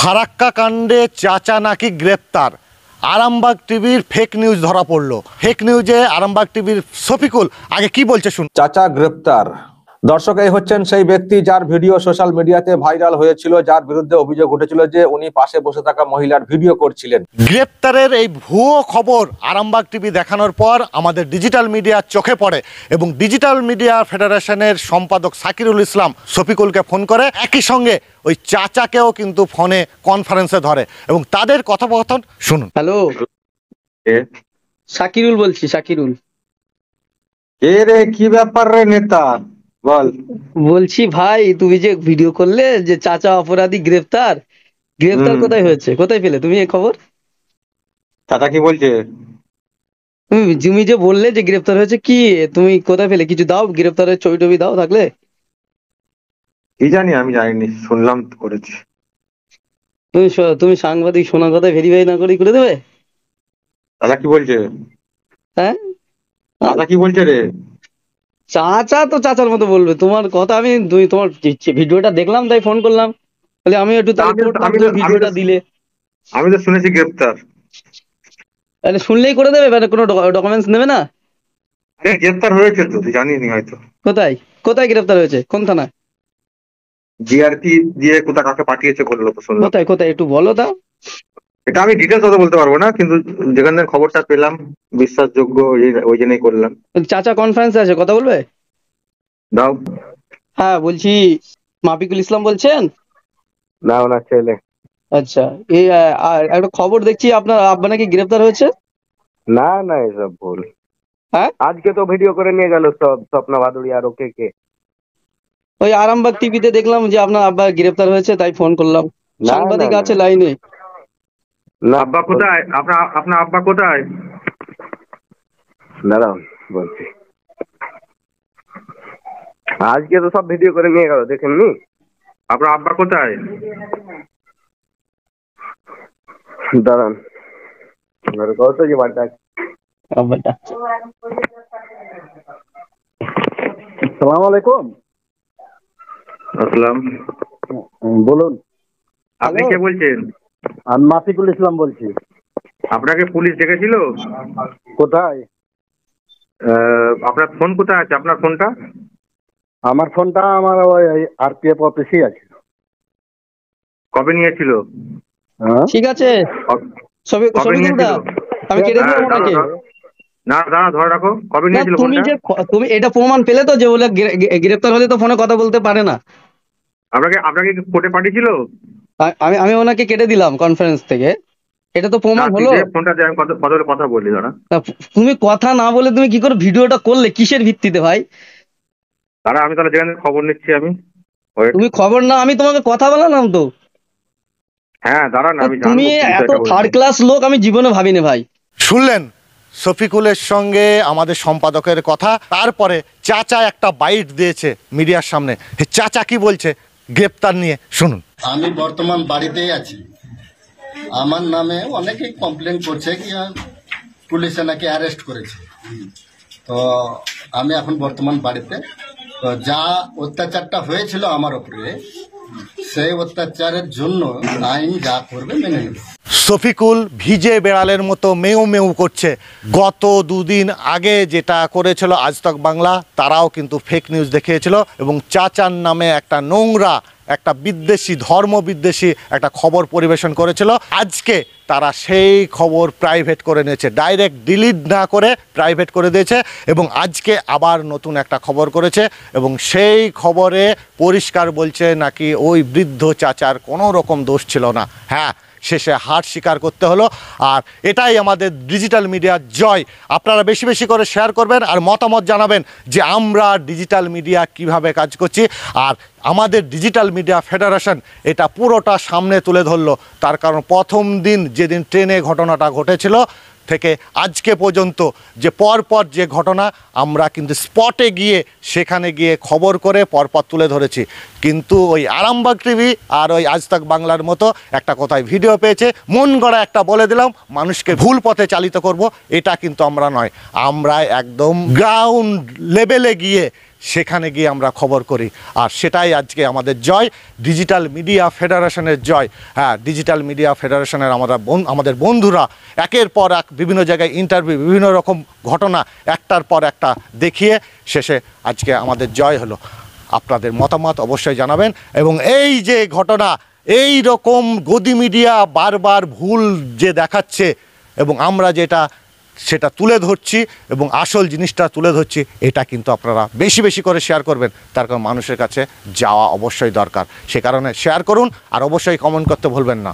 ফারাক্কা কাণ্ডে চাচা নাকি গ্রেপ্তার। আরামবাগ টিভির ফেক নিউজ ধরা পড়লো। ফেক নিউজে আরামবাগ টিভির শফিকুল আগে কি বলছে শুন। চাচা গ্রেপ্তার। দর্শক, এই হচ্ছেন সেই ব্যক্তি যার ভিডিও সোশ্যাল মিডিয়াতে ভাইরাল হয়েছিল, যার বিরুদ্ধে অভিযোগ উঠেছিল যে উনি পাশে বসে থাকা মহিলার ভিডিও করছিলেন। গ্রেপ্তারের এই ভুয়ো খবর আরামবাগ টিভি দেখানোর পর আমাদের ডিজিটাল মিডিয়ার চোখে পড়ে এবং ডিজিটাল মিডিয়া ফেডারেশনের সম্পাদক সাকিরুল ইসলাম শফিকুলকে ফোন করে, একই সঙ্গে ওই চাচাকেও কিন্তু ফোনে কনফারেন্সে ধরে এবং তাদের কথোপকথন শুনুন। হ্যালো, শাকিরুল বলছি। শাকিরুল, এ রে কি ব্যাপার রে নেতা, বল। বলছি ভাই, তুমি যে ভিডিও করলে যে চাচা অপরাধী গ্রেফতার, কোথায় হয়েছে? কোথায় পেলে তুমি এই খবর? চাচা কি বলছে? তুমি যে বললে যে গ্রেফতার হয়েছে, কি তুমি কোথায় পেলে? কিছু দাও, গ্রেফতারের ছবি টবি দাও থাকলে। কি জানি, আমি জানিনি, শুনলাম করেছি। তুমি সাংবাদিক, শোনা কথা ভেরিফাই না করে করে দেবে? চাচা কি বলছে? হ্যাঁ, চাচা কি বলছে রে? চাচা তো চাচার মতো বলবে। তোমার কথা তুমি তোমার ভিডিওটা দেখলাম তাই ফোন করলাম, বলে আমি একটু ভিডিওটা দিলে। আমি তো শুনেছি গ্রেফতার। তাহলে শুনলেই করে দেবে, মানে কোনো ডকুমেন্টস নেবে না? গ্রেফতার হয়েছে তো, তুই জানিস নি হয়তো। কোথায় কোথায় গ্রেফতার হয়েছে? কোন থানা? জিআরপি দিয়ে কোথা কাকে পাঠিয়েছে বললো তো, শুনলাম। কোথায় কোথায় একটু বলো দাও। এটা আমি ডিটেলস অত বলতে পারবো না, কিন্তু যেখানে খবরটা পেলাম বিশ্বাসযোগ্য, ওই জন্যই করলাম। চাচা কনফারেন্সে আছে, কথা বলবে? দাও। হ্যাঁ বলছি, মাফিকুল ইসলাম বলছেন? না, ওনার ছেলে। আচ্ছা, এই আর একটা খবর দেখছি, আপনার আব্বা নাকি গ্রেফতার হয়েছে। না না, এসব ভুল। হ্যাঁ, আজকে তো ভিডিও করে নিয়ে গেল সব, স্বপ্না ভাদুড়ি আর ওকে কে। ওই আরামবাগ টিভিতে দেখলাম যে আপনার আব্বা গ্রেফতার হয়েছে, তাই ফোন করলাম। সাংবাদিক আছে লাইনে। না, আব্বা কোথায়? আপনার আব্বা কোথায়? দাঁড়াও বলছি। আজকে তো সব ভিডিও করে নিয়ে গেল, দেখেননি? আপনার আব্বা কোথায়? দাঁড়ান, কত যে বাড়িটা। আব্বাটা আসসালামু আলাইকুম। আসসালাম, বলুন। আপনি কে বলছেন? আমি মাফিকুল ইসলাম বলছি। আপনাকে পুলিশ ডেকেছিল? কোথায়? আপনার ফোন কোথায় আছে? আপনার ফোনটা? আমার ফোনটা আমার ওই আরপিএফ অফিসেই আছে। কবে নিয়েছিল? ঠিক আছে, আমি কেটে দিলাম ওনাকে। না দাঁড়া, ধরে রাখো। কবে নিয়েছিল? তুমি এটা প্রমাণ পেলে তো যে বলে গ্রেফতার হলে তো ফোনে কথা বলতে পারে না? আপনাকে কোর্টে পাঠিয়েছিল? আমি ওনাকে কেটে দিলাম কনফারেন্স থেকে, এটা তো প্রমাণ হলো। ফোনটা দিয়ে আমি কথা বলি। দাঁড়া, তুমি কথা না বলে তুমি কি করে ভিডিওটা করলে? কিসের ভিত্তিতে ভাই? দাঁড়া, আমি তাহলে যেখানে খবর নিচ্ছি আমি। তুমি খবর না, আমি তোমাকে কথা বলালাম তো। হ্যাঁ দাঁড়া না, তুমি এত থার্ড ক্লাস লোক আমি জীবনে ভাবিনি ভাই। শুনলেন শফিকুলের সঙ্গে আমাদের সম্পাদকের কথা। তারপরে চাচা একটা বাইট দিয়েছে মিডিয়ার সামনে। চাচা কি বলছে গ্রেপ্তার নিয়ে শুনুন। আমি বর্তমান বাড়িতেই আছি। আমার নামে অনেকেই কমপ্লেন করছে কি পুলিশে নাকি অ্যারেস্ট করেছে। তো আমি এখন বর্তমান বাড়িতে। তো যা অত্যাচারটা হয়েছিল আমার উপরে, সেই অত্যাচারের জন্য আইন যা করবে মেনে নেব। শফিকুল ভিজে বেড়ালের মতো মেউ মেউ করছে। গত দুদিন আগে যেটা করেছিল আজ তক বাংলা, তারাও কিন্তু ফেক নিউজ দেখিয়েছিল এবং চাচার নামে একটা নোংরা, একটা বিদ্বেষী, ধর্ম বিদ্বেষী একটা খবর পরিবেশন করেছিল। আজকে তারা সেই খবর প্রাইভেট করে নিয়েছে, ডাইরেক্ট ডিলিট না করে প্রাইভেট করে দিয়েছে এবং আজকে আবার নতুন একটা খবর করেছে এবং সেই খবরে পরিষ্কার বলছে নাকি ওই বৃদ্ধ চাচার কোনো রকম দোষ ছিল না। হ্যাঁ, শেষে হার স্বীকার করতে হলো। আর এটাই আমাদের ডিজিটাল মিডিয়ার জয়। আপনারা বেশি বেশি করে শেয়ার করবেন আর মতামত জানাবেন যে আমরা ডিজিটাল মিডিয়া কিভাবে কাজ করছি। আর আমাদের ডিজিটাল মিডিয়া ফেডারেশন এটা পুরোটা সামনে তুলে ধরলো। তার কারণ প্রথম দিন যেদিন ট্রেনে ঘটনাটা ঘটেছিল থেকে আজকে পর্যন্ত যে পরপর যে ঘটনা, আমরা কিন্তু স্পটে গিয়ে সেখানে গিয়ে খবর করে পরপর তুলে ধরেছি। কিন্তু ওই আরামবাগ টিভি আর ওই আজ তক বাংলার মতো একটা কোথায় ভিডিও পেয়েছে, মন গড়া একটা বলে দিলাম, মানুষকে ভুল পথে চালিত করব, এটা কিন্তু আমরা নয়। আমরা একদম গ্রাউন্ড লেভেলে গিয়ে সেখানে গিয়ে আমরা খবর করি। আর সেটাই আজকে আমাদের জয়, ডিজিটাল মিডিয়া ফেডারেশনের জয়। হ্যাঁ, ডিজিটাল মিডিয়া ফেডারেশনের আমাদের বন্ধুরা একের পর এক বিভিন্ন জায়গায় ইন্টারভিউ, বিভিন্ন রকম ঘটনা একটার পর একটা দেখিয়ে শেষে আজকে আমাদের জয় হলো। আপনাদের মতামত অবশ্যই জানাবেন। এবং এই যে ঘটনা, এই রকম গদি মিডিয়া বারবার ভুল যে দেখাচ্ছে এবং আমরা সেটা তুলে ধরছি এবং আসল জিনিসটা তুলে ধরছি, এটা কিন্তু আপনারা বেশি বেশি করে শেয়ার করবেন। তার কারণ মানুষের কাছে যাওয়া অবশ্যই দরকার। সে কারণে শেয়ার করুন আর অবশ্যই কমেন্ট করতে ভুলবেন না।